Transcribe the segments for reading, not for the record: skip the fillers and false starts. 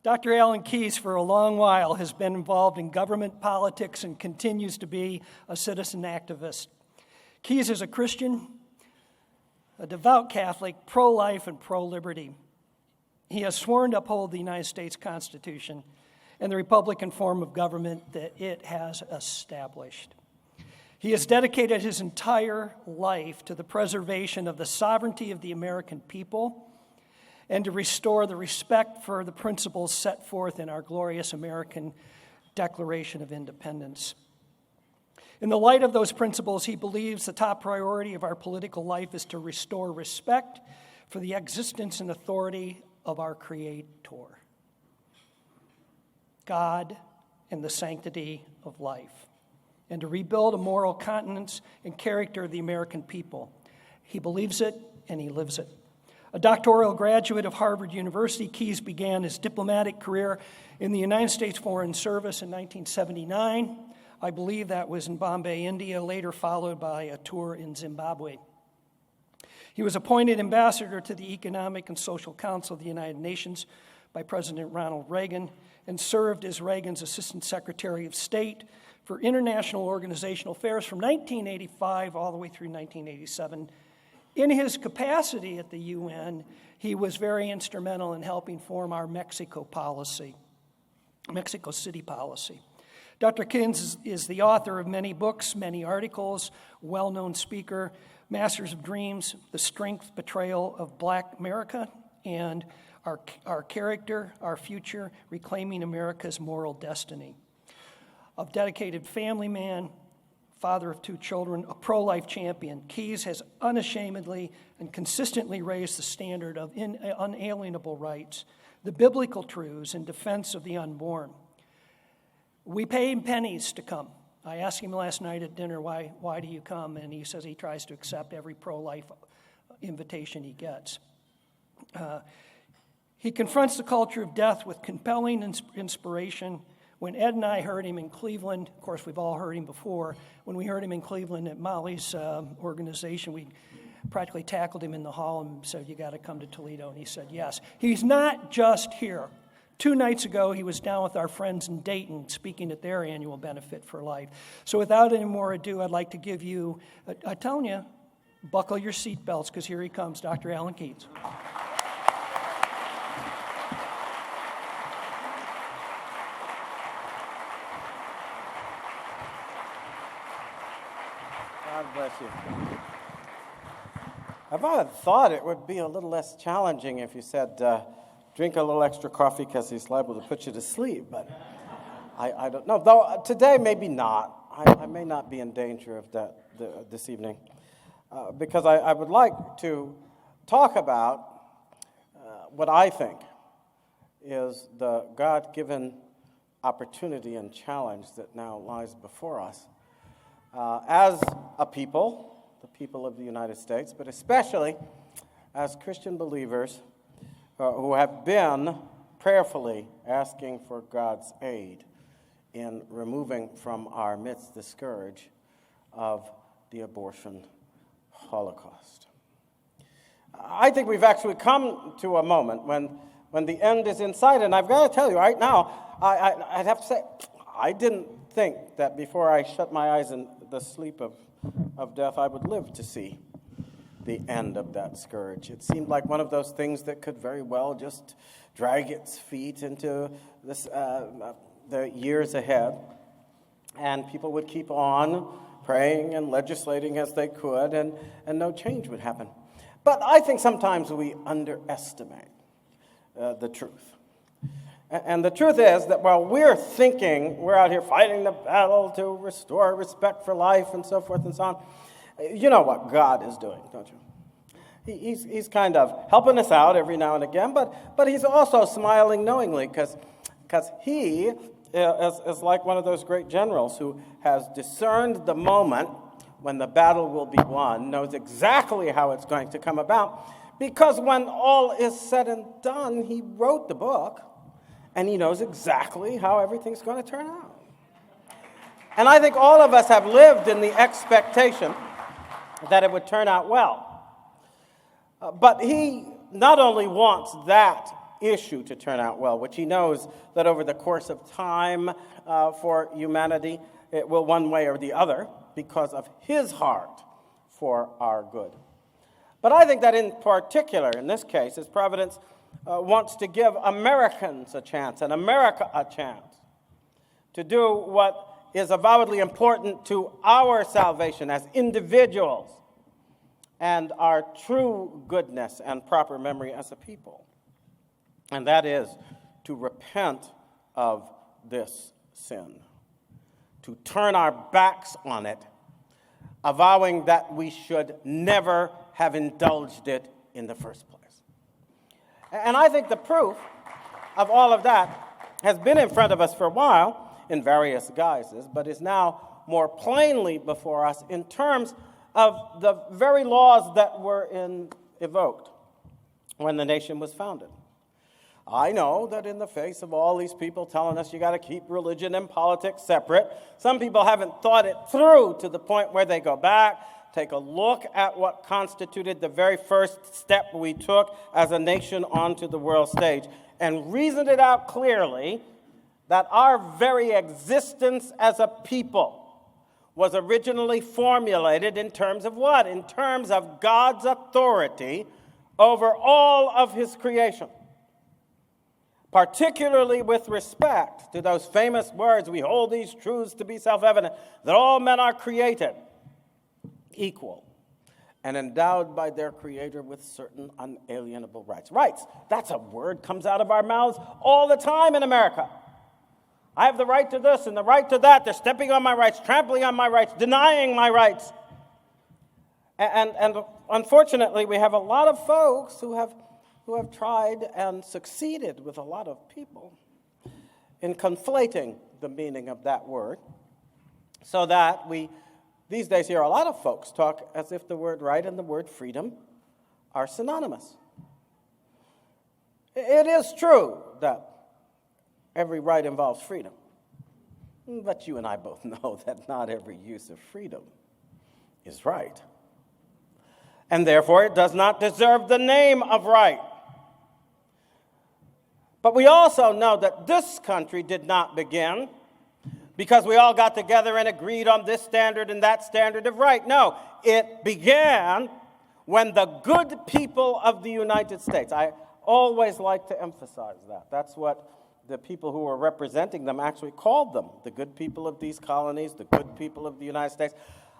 Dr. Alan Keyes, for a long while, has been involved in government politics and continues to be a citizen activist. Keyes is a Christian, a devout Catholic, pro-life and pro-liberty. He has sworn to uphold the United States Constitution and the Republican form of government that it has established. He has dedicated his entire life to the preservation of the sovereignty of the American people and to restore the respect for the principles set forth in our glorious American Declaration of Independence. In the light of those principles, he believes the top priority of our political life is to restore respect for the existence and authority of our Creator, God, and the sanctity of life, and to rebuild a moral continence and character of the American people. He believes it and he lives it. A doctoral graduate of Harvard University, Keyes began his diplomatic career in the United States Foreign Service in 1979. I believe that was in Bombay, India, later followed by a tour in Zimbabwe. He was appointed ambassador to the Economic and Social Council of the United Nations by President Ronald Reagan and served as Reagan's Assistant Secretary of State for International Organizational Affairs from 1985 all the way through 1987. In his capacity at the UN, he was very instrumental in helping form our Mexico City policy. Dr. Keyes is the author of many books, many articles, well-known speaker, Masters of Dreams, The Strength, Betrayal of Black America, and Our Character, Our Future, Reclaiming America's Moral Destiny. A dedicated family man, father of 2 children, a pro-life champion, Keyes has unashamedly and consistently raised the standard of unalienable rights, the biblical truths in defense of the unborn. We pay him pennies to come. I asked him last night at dinner, why do you come? And he says he tries to accept every pro-life invitation he gets. He confronts the culture of death with compelling inspiration. When Ed and I heard him in Cleveland, of course, we've all heard him before. When we heard him in Cleveland at Molly's organization, we practically tackled him in the hall and said, you got to come to Toledo. And he said, yes. He's not just here. 2 nights ago, he was down with our friends in Dayton speaking at their annual Benefit for Life. So without any more ado, I'd like to give you, I'm telling you, buckle your seatbelts because here he comes, Dr. Alan Keyes. God bless you. I've thought it would be a little less challenging if you said, drink a little extra coffee because he's liable to put you to sleep, but I don't know. Though today, maybe not. I may not be in danger of that this evening because I would like to talk about what I think is the God-given opportunity and challenge that now lies before us. As a people, the people of the United States, but especially as Christian believers who have been prayerfully asking for God's aid in removing from our midst the scourge of the abortion holocaust. I think we've actually come to a moment when the end is in sight, and I've got to tell you right now, I'd have to say, I didn't think that before I shut my eyes in the sleep of death, I would live to see the end of that scourge. It seemed like one of those things that could very well just drag its feet into this, the years ahead, and people would keep on praying and legislating as they could, and no change would happen. But I think sometimes we underestimate the truth. And the truth is that while we're thinking we're out here fighting the battle to restore respect for life and so forth and so on, you know what God is doing, don't you? He's kind of helping us out every now and again, but he's also smiling knowingly because he is like one of those great generals who has discerned the moment when the battle will be won, knows exactly how it's going to come about, because when all is said and done, he wrote the book, and he knows exactly how everything's going to turn out. And I think all of us have lived in the expectation that it would turn out well. But he not only wants that issue to turn out well, which he knows that over the course of time for humanity, it will one way or the other because of his heart for our good. But I think that in particular, in this case, his providence wants to give Americans a chance, and America a chance, to do what is avowedly important to our salvation as individuals and our true goodness and proper memory as a people. And that is to repent of this sin, to turn our backs on it, avowing that we should never have indulged it in the first place. And I think the proof of all of that has been in front of us for a while in various guises, but is now more plainly before us in terms of the very laws that were evoked when the nation was founded. I know that in the face of all these people telling us you got to keep religion and politics separate, some people haven't thought it through to the point where they go back, take a look at what constituted the very first step we took as a nation onto the world stage, and reasoned it out clearly that our very existence as a people was originally formulated in terms of what? In terms of God's authority over all of his creation. Particularly with respect to those famous words, we hold these truths to be self-evident, that all men are created equal and endowed by their Creator with certain unalienable rights. Rights, that's a word comes out of our mouths all the time in America. I have the right to this and the right to that. They're stepping on my rights, trampling on my rights, denying my rights. And unfortunately, we have a lot of folks who have tried and succeeded with a lot of people in conflating the meaning of that word, so that we these days hear a lot of folks talk as if the word right and the word freedom are synonymous. It is true that every right involves freedom, but you and I both know that not every use of freedom is right, and therefore it does not deserve the name of right. But we also know that this country did not begin because we all got together and agreed on this standard and that standard of right. No, it began when the good people of the United States, I always like to emphasize that. That's what the people who were representing them actually called them, the good people of these colonies, the good people of the United States.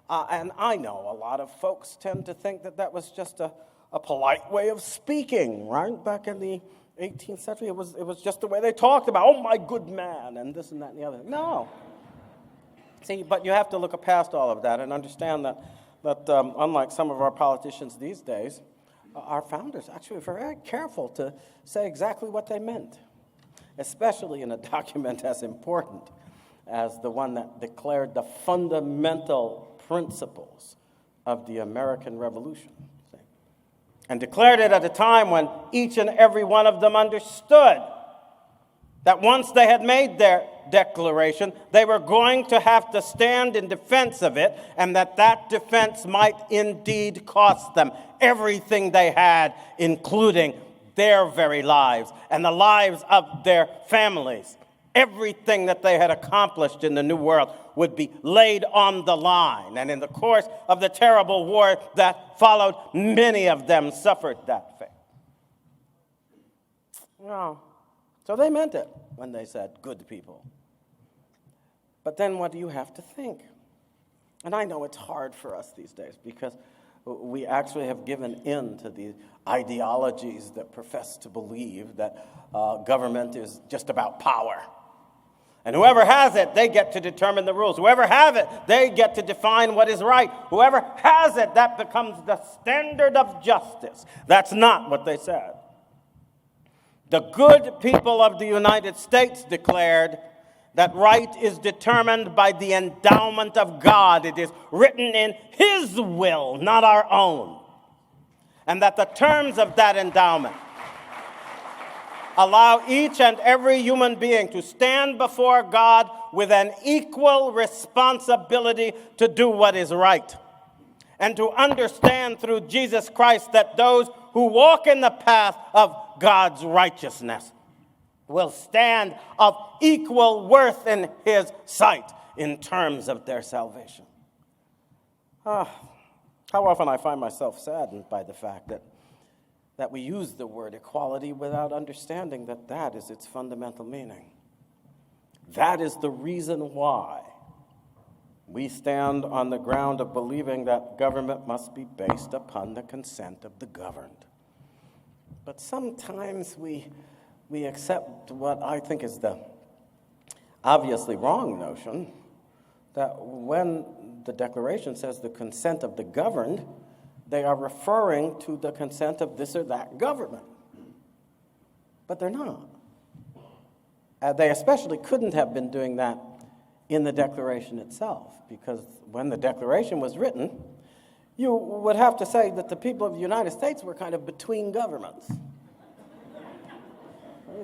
And I know a lot of folks tend to think that that was just a polite way of speaking, right? Back in the 18th century, it was just the way they talked about, oh, my good man, and this and that and the other. No. See, but you have to look past all of that and understand that unlike some of our politicians these days, our founders actually were very careful to say exactly what they meant, especially in a document as important as the one that declared the fundamental principles of the American Revolution. And declared it at a time when each and every one of them understood that once they had made their declaration, they were going to have to stand in defense of it, and that defense might indeed cost them everything they had, including their very lives and the lives of their families. Everything that they had accomplished in the New World would be laid on the line. And in the course of the terrible war that followed, many of them suffered that fate. Well, so they meant it when they said good people. But then what do you have to think? And I know it's hard for us these days because we actually have given in to the ideologies that profess to believe that government is just about power. And whoever has it, they get to determine the rules. Whoever has it, they get to define what is right. Whoever has it, that becomes the standard of justice. That's not what they said. The good people of the United States declared that right is determined by the endowment of God. It is written in His will, not our own. And that the terms of that endowment allow each and every human being to stand before God with an equal responsibility to do what is right, and to understand through Jesus Christ that those who walk in the path of God's righteousness will stand of equal worth in his sight in terms of their salvation. How often I find myself saddened by the fact that we use the word equality without understanding that that is its fundamental meaning. That is the reason why we stand on the ground of believing that government must be based upon the consent of the governed. But sometimes we accept what I think is the obviously wrong notion, that when the Declaration says the consent of the governed, they are referring to the consent of this or that government. But they're not. They especially couldn't have been doing that in the Declaration itself, because when the Declaration was written, you would have to say that the people of the United States were kind of between governments.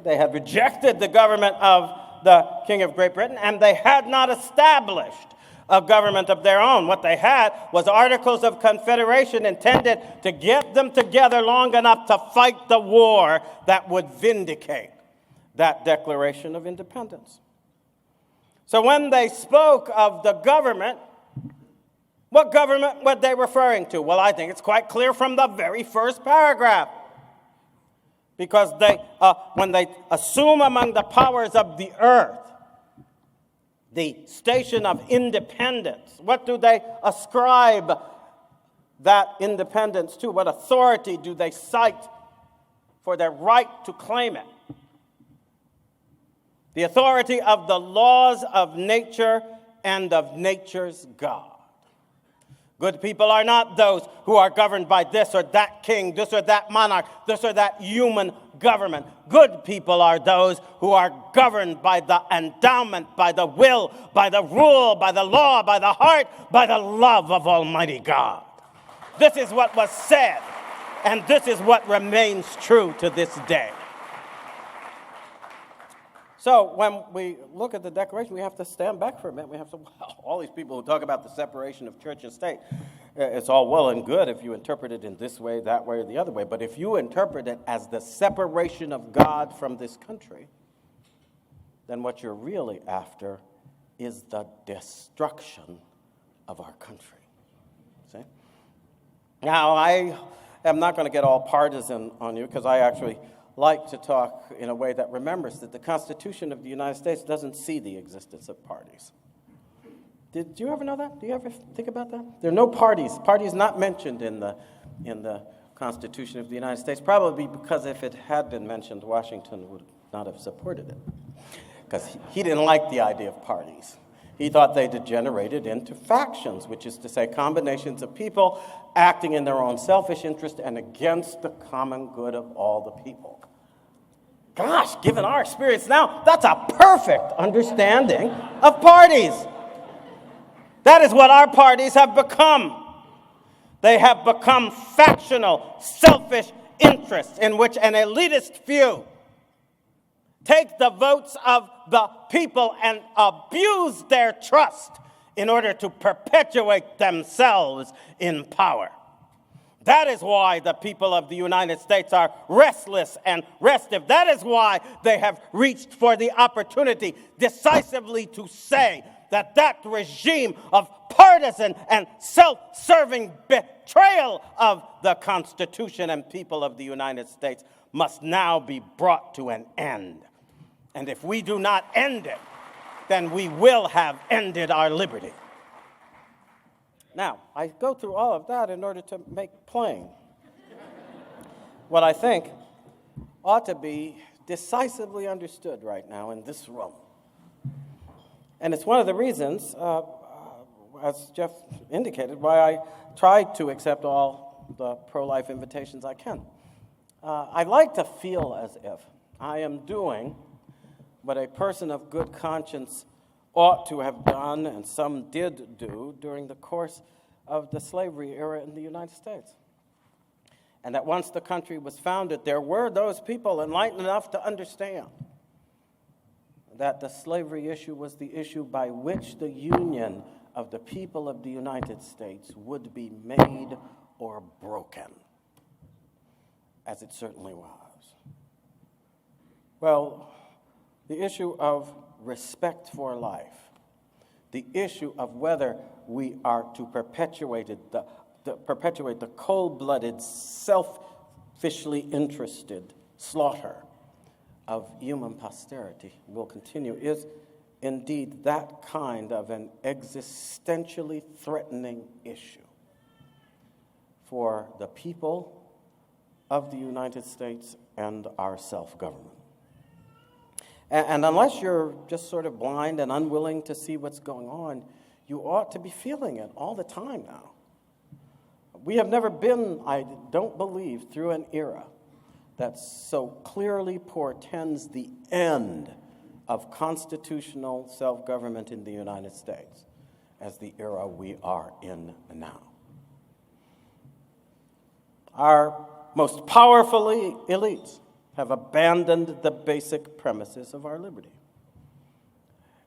They had rejected the government of the King of Great Britain, and they had not established a government of their own. What they had was Articles of Confederation intended to get them together long enough to fight the war that would vindicate that Declaration of Independence. So when they spoke of the government, what government were they referring to? Well, I think it's quite clear from the very first paragraph. Because when they assume among the powers of the earth the station of independence, what do they ascribe that independence to? What authority do they cite for their right to claim it? The authority of the laws of nature and of nature's God. Good people are not those who are governed by this or that king, this or that monarch, this or that human government. Good people are those who are governed by the endowment, by the will, by the rule, by the law, by the heart, by the love of Almighty God. This is what was said, and this is what remains true to this day. So when we look at the Declaration, we have to stand back for a minute. We have to, all these people who talk about the separation of church and state, it's all well and good if you interpret it in this way, that way, or the other way. But if you interpret it as the separation of God from this country, then what you're really after is the destruction of our country. See? Now, I am not going to get all partisan on you, because I actually like to talk in a way that remembers that the Constitution of the United States doesn't see the existence of parties. Did you ever know that? Do you ever think about that? There are no parties. Parties not mentioned in the Constitution of the United States, probably because if it had been mentioned, Washington would not have supported it, because he didn't like the idea of parties. He thought they degenerated into factions, which is to say combinations of people acting in their own selfish interest and against the common good of all the people. Gosh, given our experience now, that's a perfect understanding of parties. That is what our parties have become. They have become factional, selfish interests in which an elitist few take the votes of the people and abuse their trust in order to perpetuate themselves in power. That is why the people of the United States are restless and restive. That is why they have reached for the opportunity decisively to say that that regime of partisan and self-serving betrayal of the Constitution and people of the United States must now be brought to an end. And if we do not end it, then we will have ended our liberty. Now, I go through all of that in order to make plain what I think ought to be decisively understood right now in this room. And it's one of the reasons, as Jeff indicated, why I try to accept all the pro-life invitations I can. I like to feel as if I am doing what a person of good conscience ought to have done, and some did do, during the course of the slavery era in the United States. And that once the country was founded, there were those people enlightened enough to understand that the slavery issue was the issue by which the union of the people of the United States would be made or broken. as it certainly was. Well, the issue of respect for life, the issue of whether we are to perpetuate the cold-blooded, selfishly interested slaughter of human posterity will continue, is indeed that kind of an existentially threatening issue for the people of the United States and our self-government. And unless you're just sort of blind and unwilling to see what's going on, you ought to be feeling it all the time now. We have never been, I don't believe, through an era that so clearly portends the end of constitutional self-government in the United States as the era we are in now. Our most powerful elites have abandoned the basic premises of our liberty.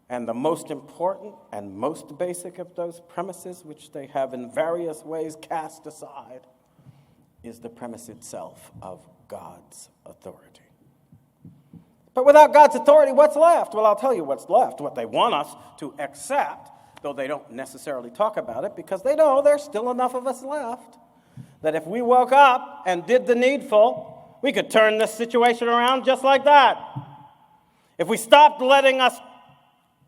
And the most important and most basic of those premises, which they have in various ways cast aside, is the premise itself of God's authority. But without God's authority, what's left? Well, I'll tell you what's left, what they want us to accept, though they don't necessarily talk about it, because they know there's still enough of us left that if we woke up and did the needful, we could turn this situation around just like that. If we stopped letting them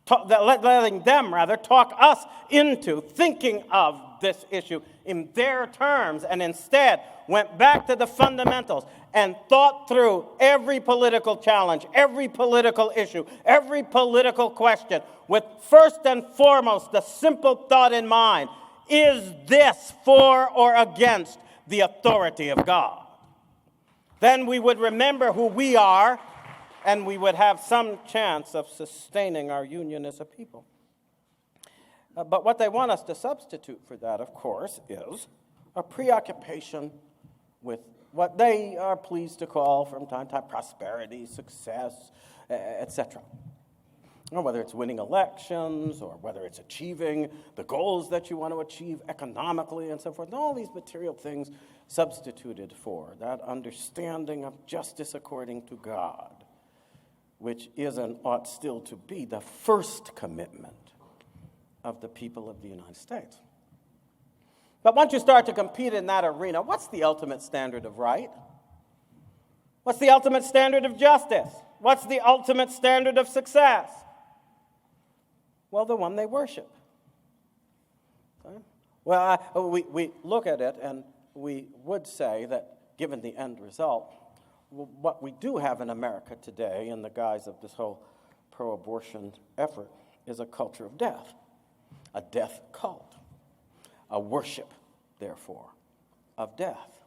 talk us into thinking of this issue in their terms and instead went back to the fundamentals and thought through every political challenge, every political issue, every political question with first and foremost the simple thought in mind: is this for or against the authority of God? Then we would remember who we are, and we would have some chance of sustaining our union as a people. But what they want us to substitute for that, of course, is a preoccupation with what they are pleased to call from time to time prosperity, success, etc. Whether it's winning elections or whether it's achieving the goals that you want to achieve economically and so forth, and all these material things substituted for that understanding of justice according to God, which is and ought still to be the first commitment of the people of the United States. But once you start to compete in that arena, what's the ultimate standard of right? What's the ultimate standard of justice? What's the ultimate standard of success? Well, the one they worship. Okay? Well, we look at it and we would say that given the end result, what we do have in America today in the guise of this whole pro-abortion effort is a culture of death, a death cult, a worship, therefore, of death.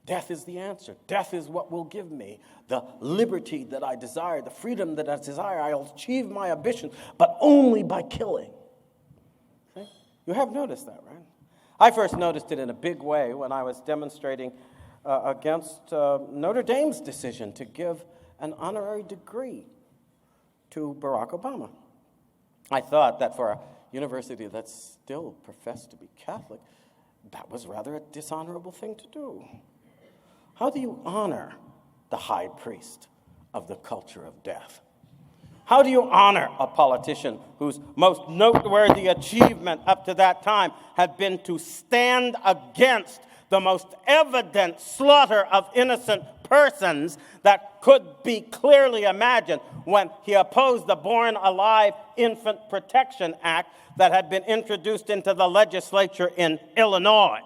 Death is the answer. Death is what will give me the liberty that I desire, the freedom that I desire. I'll achieve my ambition, but only by killing. Okay? You have noticed that, right? I first noticed it in a big way when I was demonstrating against Notre Dame's decision to give an honorary degree to Barack Obama. I thought that for a university that still professed to be Catholic, that was rather a dishonorable thing to do. How do you honor the high priest of the culture of death? How do you honor a politician whose most noteworthy achievement up to that time had been to stand against the most evident slaughter of innocent persons that could be clearly imagined when he opposed the Born Alive Infant Protection Act that had been introduced into the legislature in Illinois?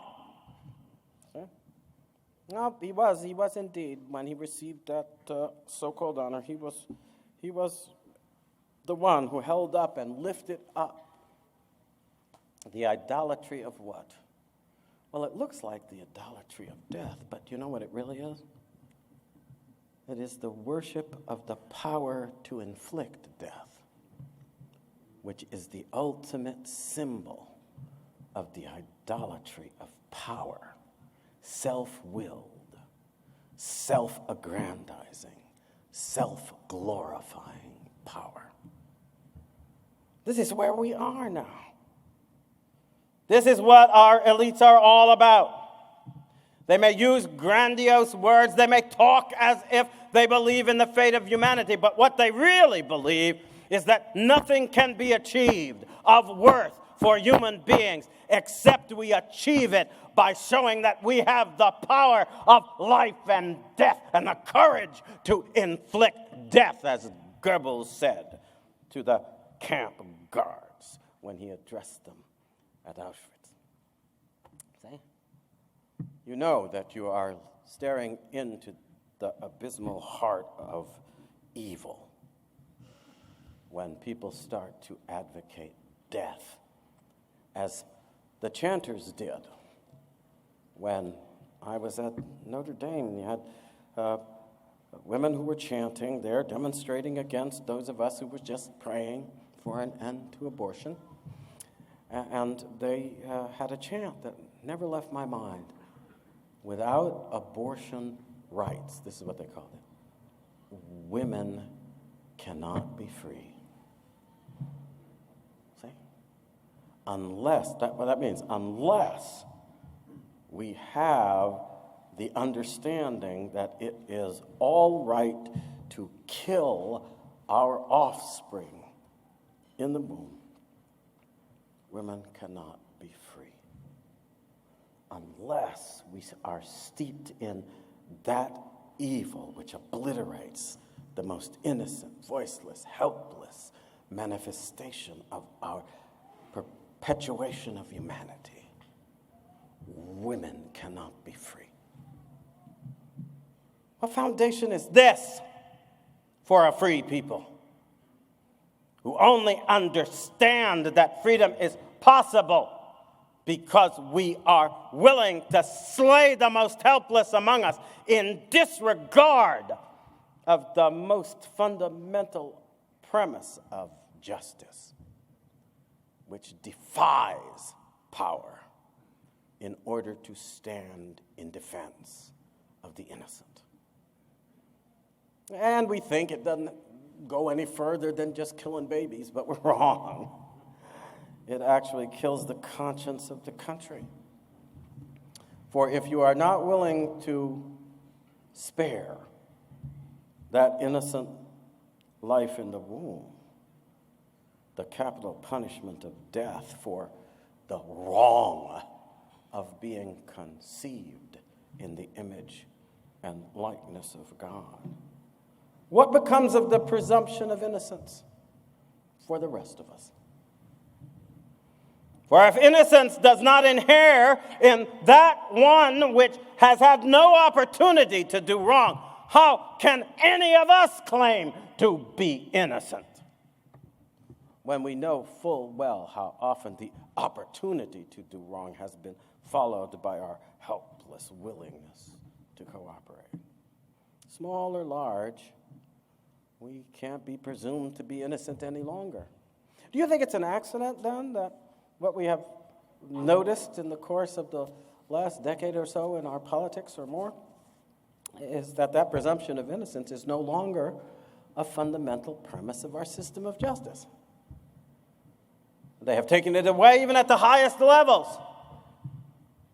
No, he was indeed, when he received that so-called honor, he was the one who held up and lifted up the idolatry of what? Well, it looks like the idolatry of death, but you know what it really is? It is the worship of the power to inflict death, which is the ultimate symbol of the idolatry of power, self-willed, self-aggrandizing, self-glorifying power. This is where we are now. This is what our elites are all about. They may use grandiose words. They may talk as if they believe in the fate of humanity. But what they really believe is that nothing can be achieved of worth for human beings except we achieve it by showing that we have the power of life and death and the courage to inflict death, as Goebbels said to the camp guards when he addressed them at Auschwitz. See? You know that you are staring into the abysmal heart of evil when people start to advocate death, as the chanters did. When I was at Notre Dame, you had women who were chanting there, demonstrating against those of us who were just praying for an end to abortion. And they had a chant that never left my mind. Without abortion rights, this is what they called it, women cannot be free. See? Unless, what that means, unless we have the understanding that it is all right to kill our offspring in the womb, women cannot be free. Unless we are steeped in that evil which obliterates the most innocent, voiceless, helpless manifestation of our perpetuation of humanity, women cannot be free. What foundation is this for a free people who only understand that freedom is possible because we are willing to slay the most helpless among us in disregard of the most fundamental premise of justice, which defies power in order to stand in defense of the innocent. And we think it doesn't go any further than just killing babies, but we're wrong. It actually kills the conscience of the country. For if you are not willing to spare that innocent life in the womb, the capital punishment of death for the wrong of being conceived in the image and likeness of God, what becomes of the presumption of innocence for the rest of us? For if innocence does not inhere in that one which has had no opportunity to do wrong, how can any of us claim to be innocent? When we know full well how often the opportunity to do wrong has been followed by our helpless willingness to cooperate. Small or large, we can't be presumed to be innocent any longer. Do you think it's an accident, then, that what we have noticed in the course of the last decade or so in our politics or more is that presumption of innocence is no longer a fundamental premise of our system of justice? They have taken it away even at the highest levels.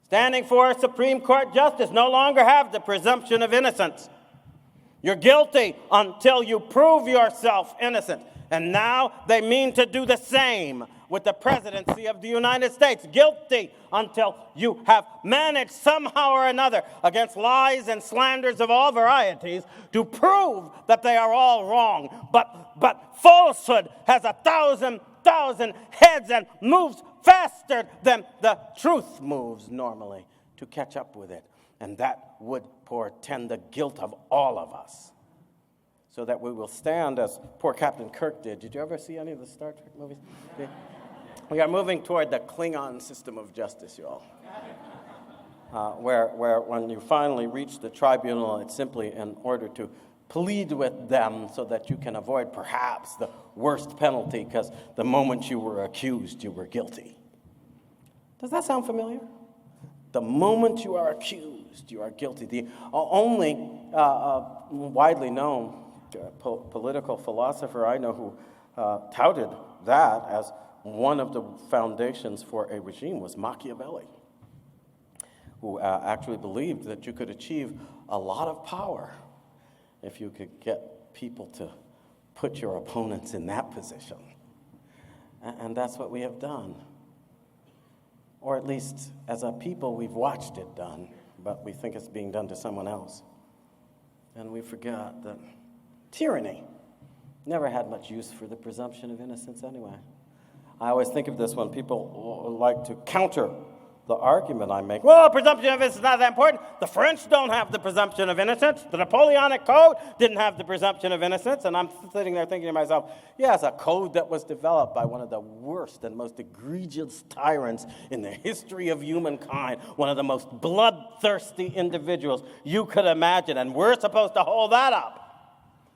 Standing for Supreme Court justice no longer have the presumption of innocence. You're guilty until you prove yourself innocent. And now they mean to do the same with the presidency of the United States. Guilty until you have managed somehow or another, against lies and slanders of all varieties, to prove that they are all wrong. But falsehood has 1,000 heads and moves faster than the truth moves normally to catch up with it. And that would portend the guilt of all of us, so that we will stand as poor Captain Kirk did. Did you ever see any of the Star Trek movies? Yeah. We are moving toward the Klingon system of justice, you all. Where when you finally reach the tribunal, it's simply in order to plead with them so that you can avoid perhaps the worst penalty, because the moment you were accused, you were guilty. Does that sound familiar? The moment you are accused, you are guilty. The only widely known political philosopher I know who touted that as one of the foundations for a regime was Machiavelli. who actually believed that you could achieve a lot of power if you could get people to put your opponents in that position. And that's what we have done. Or at least, as a people, we've watched it done, but we think it's being done to someone else. And we forgot that tyranny never had much use for the presumption of innocence anyway. I always think of this when people like to counter the argument I make. Well, presumption of innocence is not that important. The French don't have the presumption of innocence. The Napoleonic Code didn't have the presumption of innocence. And I'm sitting there thinking to myself, yes, a code that was developed by one of the worst and most egregious tyrants in the history of humankind, one of the most bloodthirsty individuals you could imagine. And we're supposed to hold that up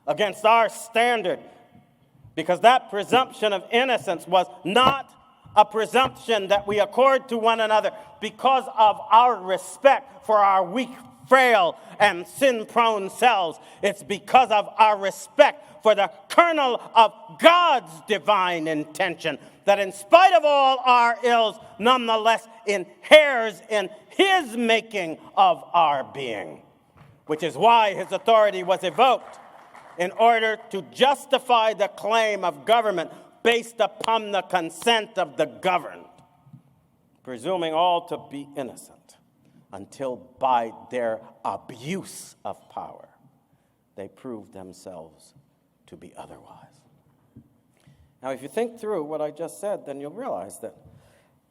against our standard, because that presumption of innocence was not a presumption that we accord to one another because of our respect for our weak, frail, and sin-prone selves. It's because of our respect for the kernel of God's divine intention that in spite of all our ills, nonetheless inheres in his making of our being, which is why his authority was evoked in order to justify the claim of government based upon the consent of the governed, presuming all to be innocent, until by their abuse of power they prove themselves to be otherwise. Now, if you think through what I just said, then you'll realize that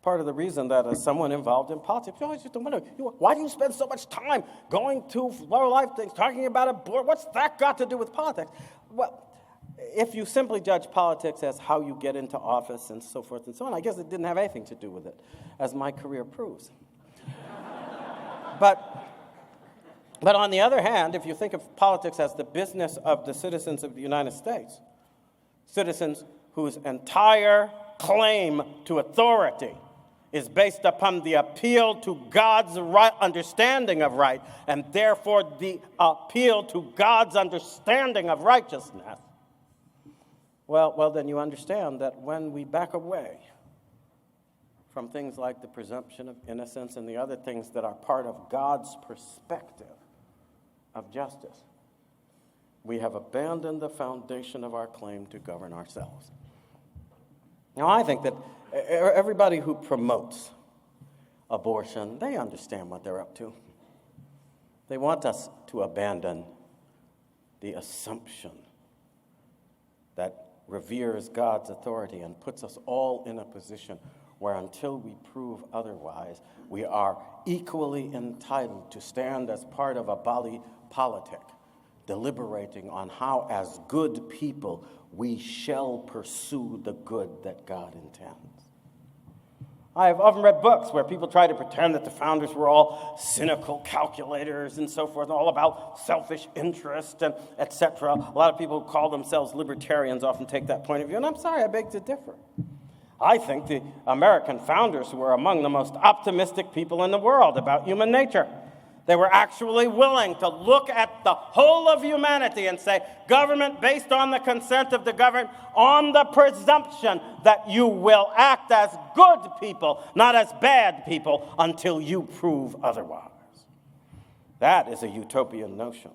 part of the reason that as someone involved in politics, you always used to wonder, why do you spend so much time going to low-life things, talking about abortion? What's that got to do with politics? Well, if you simply judge politics as how you get into office and so forth and so on, I guess it didn't have anything to do with it, as my career proves. But on the other hand, if you think of politics as the business of the citizens of the United States, citizens whose entire claim to authority is based upon the appeal to God's right understanding of right, and therefore the appeal to God's understanding of righteousness, well, then you understand that when we back away from things like the presumption of innocence and the other things that are part of God's perspective of justice, we have abandoned the foundation of our claim to govern ourselves. Now, I think that everybody who promotes abortion, they understand what they're up to. They want us to abandon the assumption that reveres God's authority and puts us all in a position where until we prove otherwise, we are equally entitled to stand as part of a body politic, deliberating on how, as good people, we shall pursue the good that God intends. I have often read books where people try to pretend that the founders were all cynical calculators and so forth, all about selfish interest and etc. A lot of people who call themselves libertarians often take that point of view, and I'm sorry, I beg to differ. I think the American founders were among the most optimistic people in the world about human nature. They were actually willing to look at the whole of humanity and say, government based on the consent of the governed, on the presumption that you will act as good people, not as bad people, until you prove otherwise. That is a utopian notion.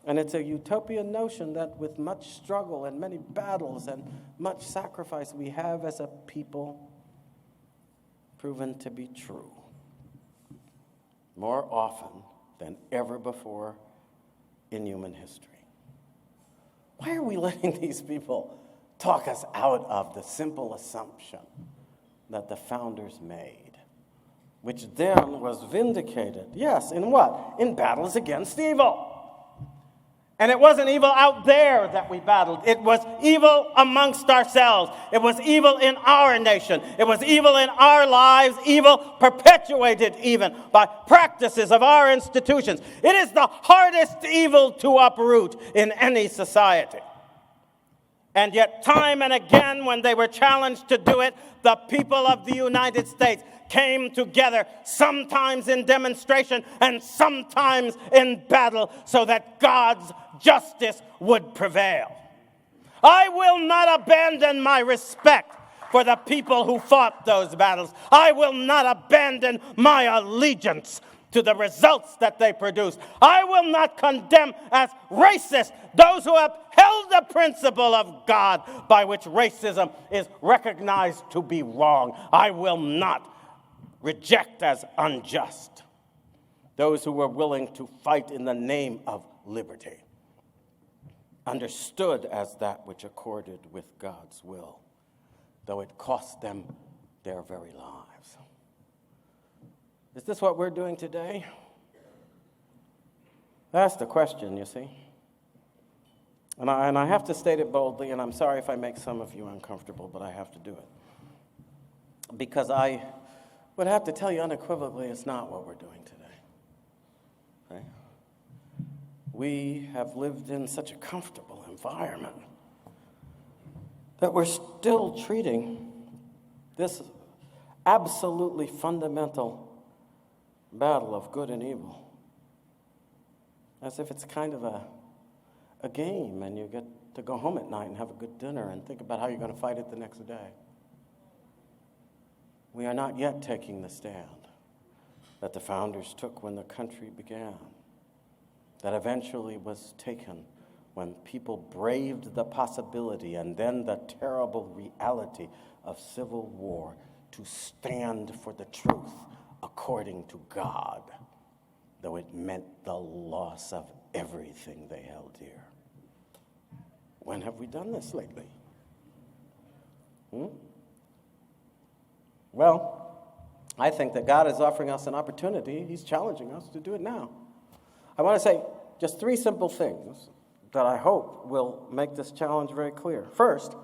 And it's a utopian notion that with much struggle and many battles and much sacrifice, we have as a people proven to be true more often than ever before in human history. Why are we letting these people talk us out of the simple assumption that the founders made, which then was vindicated? Yes, in what? In battles against evil. And it wasn't evil out there that we battled. It was evil amongst ourselves. It was evil in our nation. It was evil in our lives, evil perpetuated even by practices of our institutions. It is the hardest evil to uproot in any society. And yet, time and again, when they were challenged to do it, the people of the United States came together, sometimes in demonstration and sometimes in battle, so that God's justice would prevail. I will not abandon my respect for the people who fought those battles. I will not abandon my allegiance to the results that they produce. I will not condemn as racist those who upheld the principle of God by which racism is recognized to be wrong. I will not reject as unjust those who were willing to fight in the name of liberty, understood as that which accorded with God's will, though it cost them their very lives. Is this what we're doing today? That's the question, you see. And I have to state it boldly, and I'm sorry if I make some of you uncomfortable, but I have to do it. Because I would have to tell you unequivocally it's not what we're doing today. Okay? We have lived in such a comfortable environment that we're still treating this absolutely fundamental battle of good and evil as if it's kind of a game and you get to go home at night and have a good dinner and think about how you're going to fight it the next day. We are not yet taking the stand that the founders took when the country began, that eventually was taken when people braved the possibility and then the terrible reality of civil war to stand for the truth according to God, though it meant the loss of everything they held dear. When have we done this lately? Well, I think that God is offering us an opportunity. He's challenging us to do it now. I want to say just 3 simple things that I hope will make this challenge very clear. First,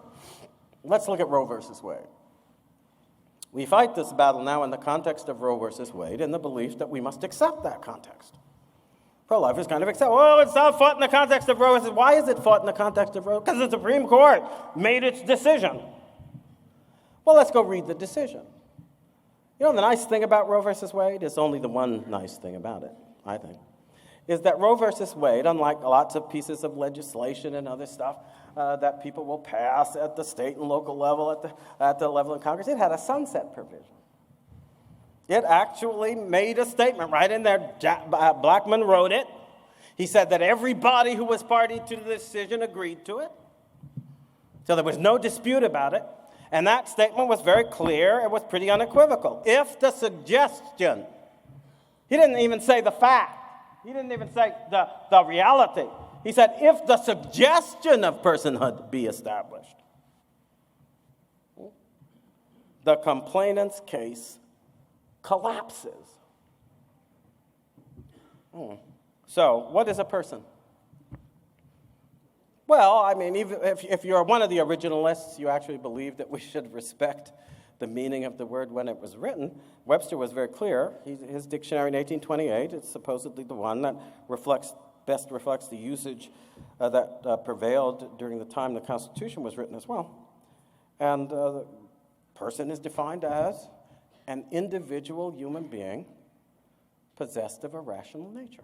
let's look at Roe versus Wade. We fight this battle now in the context of Roe versus Wade in the belief that we must accept that context. Pro-lifers kind of accept, it's not fought in the context of Roe versus Wade. Why is it fought in the context of Roe? Because the Supreme Court made its decision. Well, let's go read the decision. You know, the nice thing about Roe versus Wade is only the one nice thing about it, I think, is that Roe versus Wade, unlike lots of pieces of legislation and other stuff that people will pass at the state and local level, at the level of Congress, it had a sunset provision. It actually made a statement right in there. Blackmun wrote it. He said that everybody who was party to the decision agreed to it. So there was no dispute about it. And that statement was very clear. It was pretty unequivocal. If the suggestion, he didn't even say the fact. He didn't even say the reality. He said, if the suggestion of personhood be established, the complainant's case collapses. So, what is a person? Well, I mean, even if you're one of the originalists, you actually believe that we should respect the meaning of the word when it was written. Webster was very clear. His dictionary in 1828 is supposedly the one that best reflects the usage that prevailed during the time the Constitution was written as well. And the person is defined as an individual human being possessed of a rational nature.